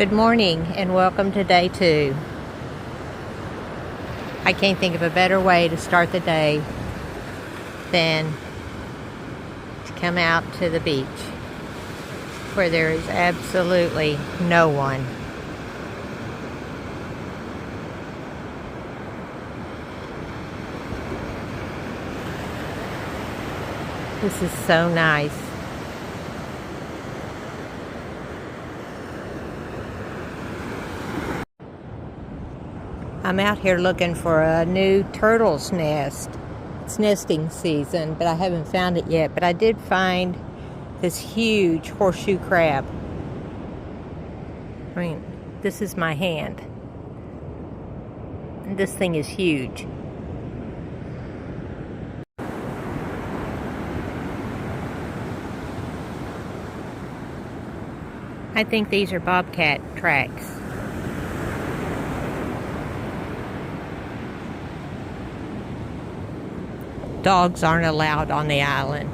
Good morning and welcome to day 2. I can't think of a better way to start the day than to come out to the beach where there is absolutely no one. This is so nice. I'm out here looking for a new turtle's nest. It's nesting season, but I haven't found it yet. But I did find this huge horseshoe crab. I mean, this is my hand. And this thing is huge. I think these are bobcat tracks. Dogs aren't allowed on the island.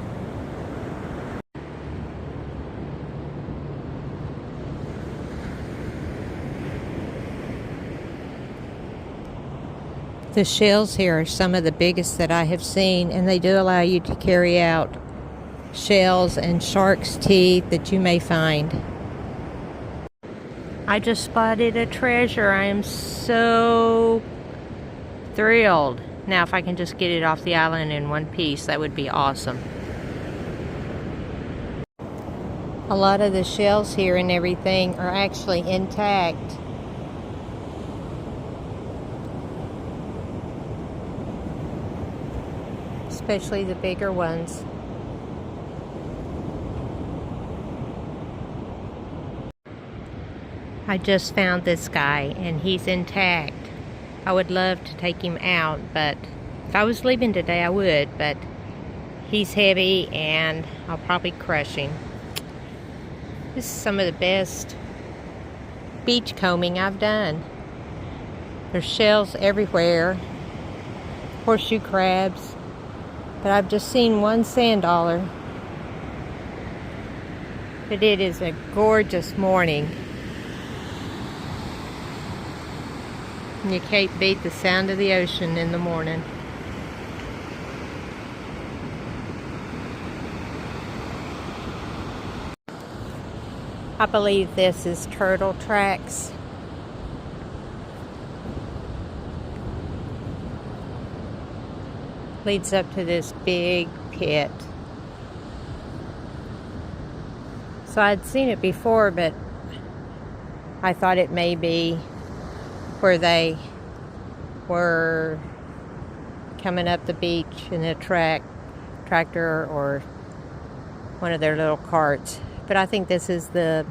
The shells here are some of the biggest that I have seen, and they do allow you to carry out shells and shark's teeth that you may find. I just spotted a treasure. I am so thrilled. Now, if I can just get it off the island in one piece, that would be awesome. A lot of the shells here and everything are actually intact. Especially the bigger ones. I just found this guy and he's intact. I would love to take him out, but if I was leaving today I would, but he's heavy and I'll probably crush him. This is some of the best beach combing I've done. There's shells everywhere, horseshoe crabs, but I've just seen one sand dollar. But it is a gorgeous morning. You can't beat the sound of the ocean in the morning. I believe this is turtle tracks. Leads up to this big pit. So I'd seen it before, but I thought it may be where they were coming up the beach in a tractor or one of their little carts. But I think this is the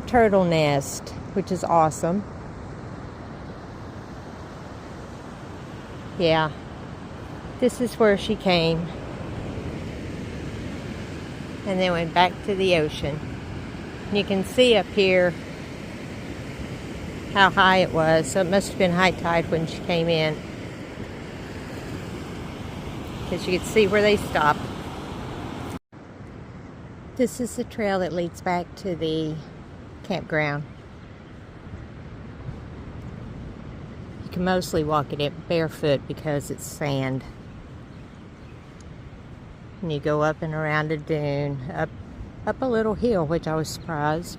turtle nest, which is awesome. Yeah, this is where she came and then went back to the ocean. And you can see up here how high it was, so it must have been high tide when she came in, because you could see where they stopped. This is the trail that leads back to the campground. You can mostly walk it barefoot because it's sand. And you go up and around a dune, up a little hill, which I was surprised,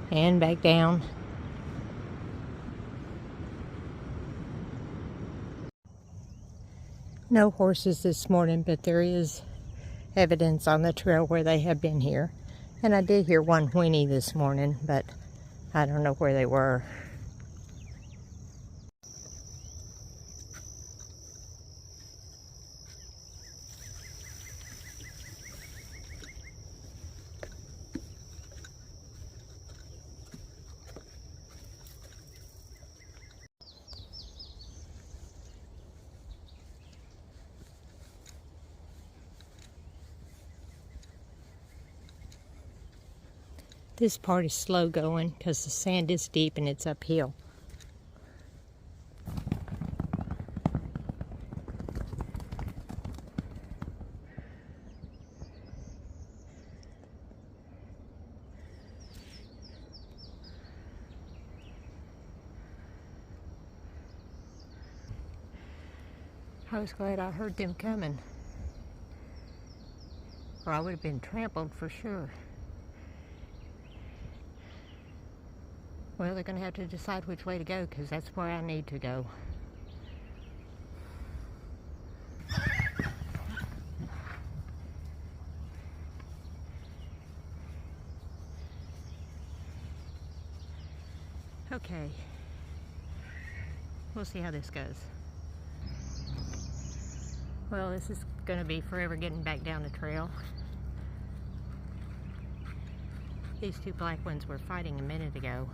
and back down. No horses this morning, but there is evidence on the trail where they have been here. And I did hear one whinny this morning, but I don't know where they were. This part is slow going because the sand is deep and it's uphill. I was glad I heard them coming, or I would have been trampled for sure. Well, they're going to have to decide which way to go, because that's where I need to go. Okay, we'll see how this goes. Well, this is going to be forever getting back down the trail. These two black ones were fighting a minute ago.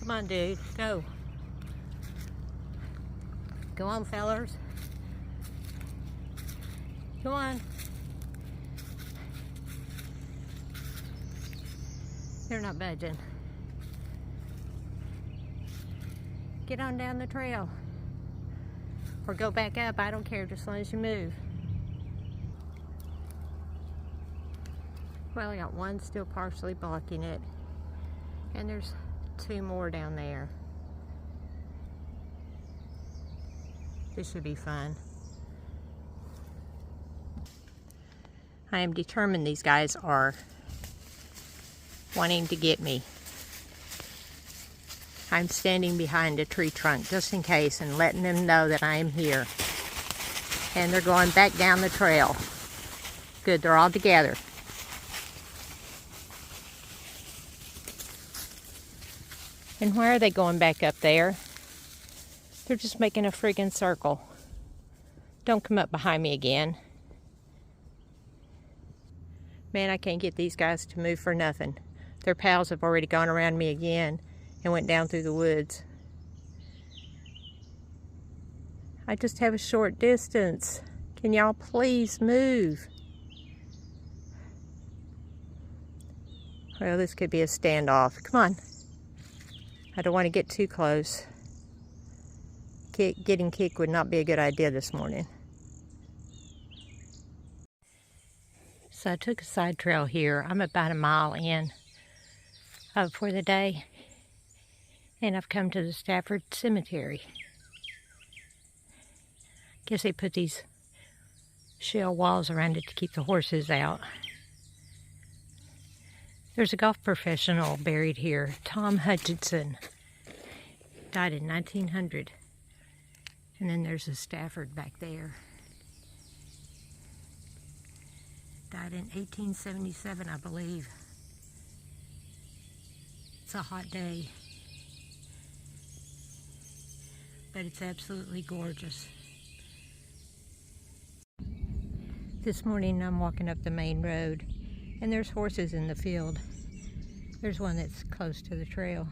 Come on, dude, go. Go on, fellers. Come on. They're not budging. Get on down the trail. Or go back up, I don't care, just as long as you move. Well, I got one still partially blocking it. And there's two more down there. This should be fun. I am determined these guys are wanting to get me. I'm standing behind a tree trunk just in case and letting them know that I am here. And they're going back down the trail. Good, they're all together. And why are they going back up there? They're just making a friggin' circle. Don't come up behind me again. Man, I can't get these guys to move for nothing. Their pals have already gone around me again and went down through the woods. I just have a short distance. Can y'all please move? Well, this could be a standoff. Come on. I don't want to get too close. Getting kicked would not be a good idea this morning. So I took a side trail here. I'm about a mile in for the day. And I've come to the Stafford cemetery. Guess they put these shell walls around it to keep the horses out. There's a golf professional buried here, Tom Hutchinson. Died in 1900. And then there's a Stafford back there. Died in 1877, I believe. It's a hot day. But it's absolutely gorgeous. This morning I'm walking up the main road and there's horses in the field. There's one that's close to the trail.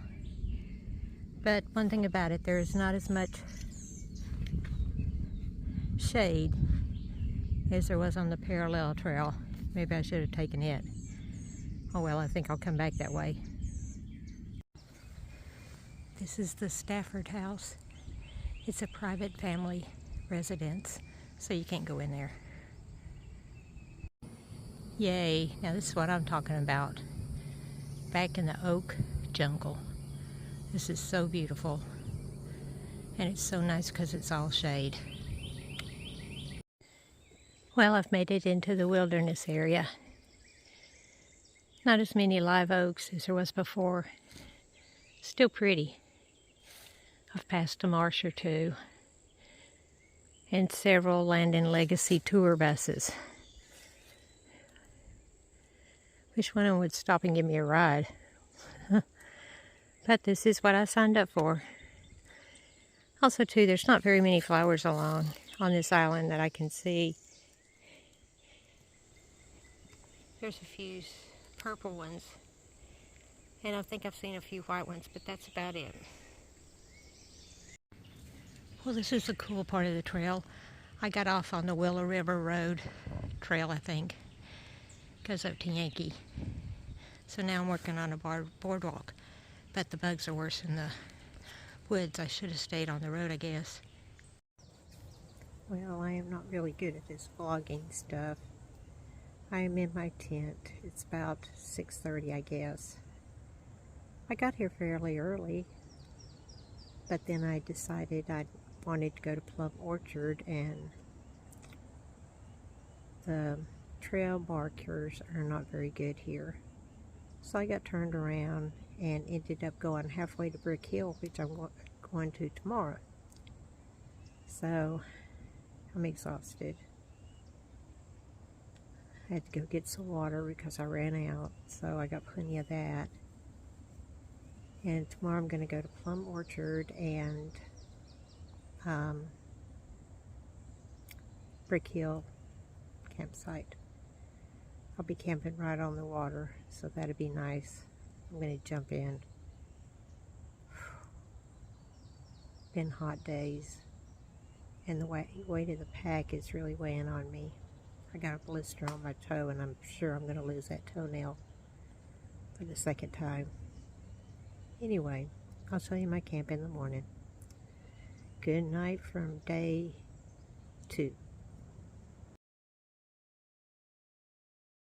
But one thing about it, there is not as much shade as there was on the parallel trail. Maybe I should have taken it. Oh well, I think I'll come back that way. This is the Stafford house. It's a private family residence, so you can't go in there. Yay, now this is what I'm talking about. Back in the oak jungle. This is so beautiful. And it's so nice because it's all shade. Well, I've made it into the wilderness area. Not as many live oaks as there was before. Still pretty. I've passed a marsh or two. And several Land and Legacy tour buses. Wish one of them would stop and give me a ride. But this is what I signed up for. Also, too, there's not very many flowers along on this island that I can see. There's a few purple ones. And I think I've seen a few white ones, but that's about it. Well, this is the cool part of the trail. I got off on the Willow River Road trail, I think. Goes up to Yankee. So now I'm working on a boardwalk. But the bugs are worse in the woods. I should have stayed on the road, I guess. Well, I am not really good at this vlogging stuff. I am in my tent. It's about 6:30, I guess. I got here fairly early, but then I decided I wanted to go to Plum Orchard, and the trail markers are not very good here. So I got turned around and ended up going halfway to Brick Hill, which I'm going to tomorrow. So I'm exhausted. I had to go get some water because I ran out, so I got plenty of that. And tomorrow I'm going to go to Plum Orchard and Brick Hill campsite. I'll be camping right on the water, so that'll be nice. I'm going to jump in. Been hot days, and the weight of the pack is really weighing on me. I got a blister on my toe, and I'm sure I'm going to lose that toenail for the second time. Anyway, I'll show you my camp in the morning. Good night from day 2.